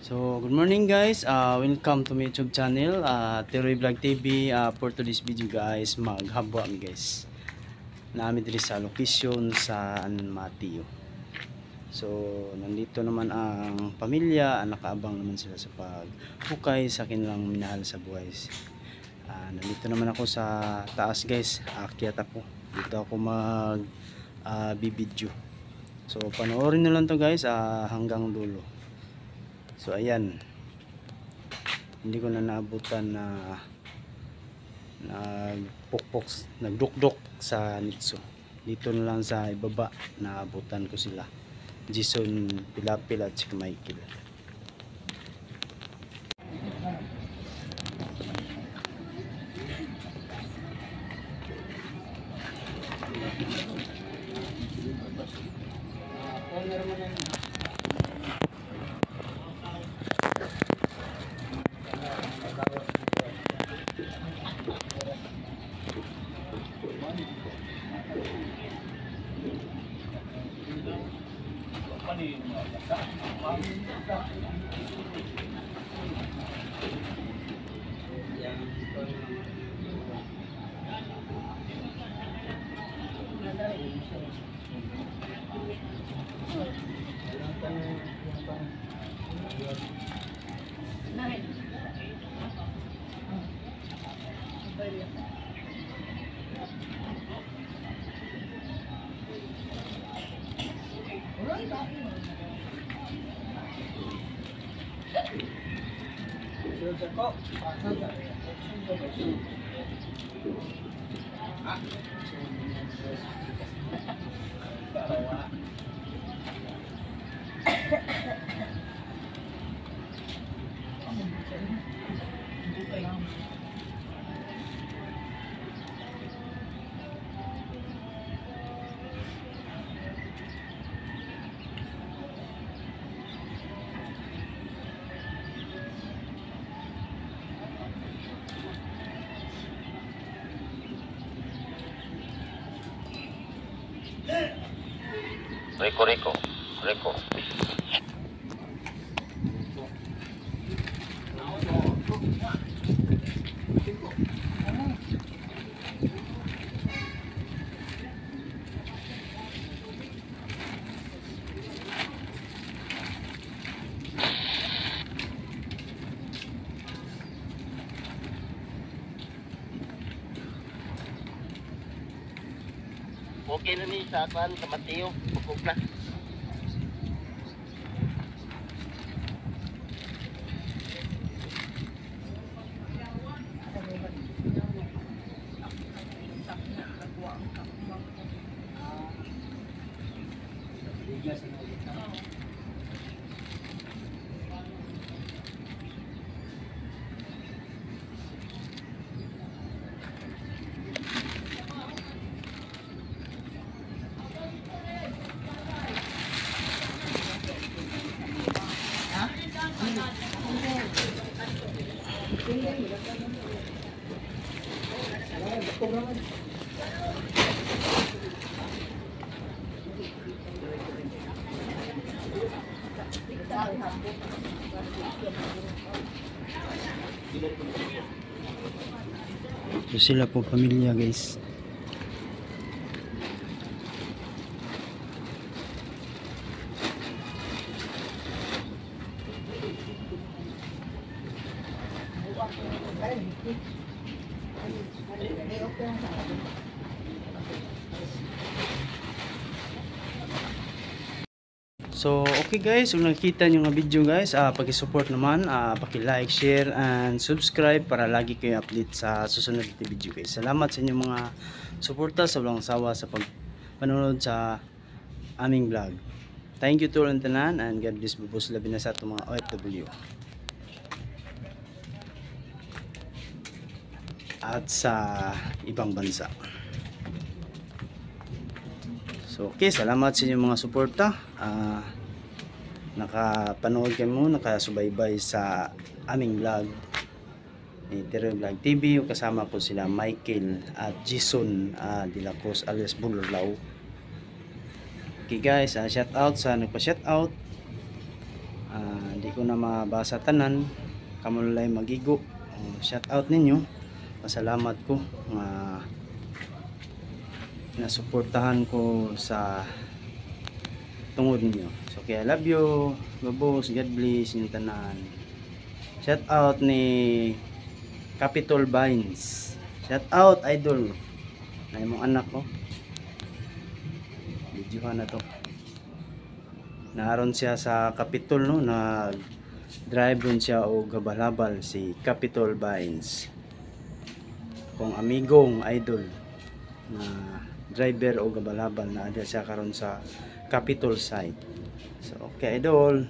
So, good morning guys. Welcome to my YouTube channel, Teroy Vlog TV. For today's video guys, maghabwa mi guys. Namin diri sa location sa Mateo. So, nandito naman ang pamilya, nakaabang naman sila sa paghukay sa kanilang minahal sa buhay. Nandito naman ako sa taas guys. Aakyat ako. Dito ako bibidyo. So, panoorin nyo lang to guys hanggang dulo. So ayan, hindi ko na naabutan na nagdukdok sa nitso. Dito na lang sa ibaba naabutan ko sila, Jason, Pilapil at si Michael. Reko. Okay na ni sa kan sa Mateo, pupuk na. So sila po pamilya guys. So okay guys, kung nakikita nyo nga video guys, paki-support naman, paki-like, share and subscribe para lagi kayo update sa susunod na video guys. Salamat sa inyong mga suporta sa walang sawa sa pagpanonood sa aming vlog. Thank you to all and tanan, and God bless bubos labi na sa itong mga OFW at sa ibang bansa. So okay, salamat sa inyong mga suporta. Nakapanood kayo, nakasubaybay sa aming vlog ni Teroy Vlog TV. Kasama ko sila Michael at Jason de la Cruz alias Bulurlaw. Okay guys, shout out sa nagpa-shout out. Hindi ko na mabasa tanan, kamulay magigo. Shout out ninyo, pasalamat ko nga nasuportahan ko sa tungod ninyo. So kaya love you, babos, God bless yung tanan. Shout out ni Capitol Vines, shout out idol na imong anak ko, videohan na to. Naroon siya sa Capitol, no, na drive ron siya o gabalabal si Capitol Vines, kung amigong idol na driver o gabalabal na adya siya karon sa Capitol site. So okay idol,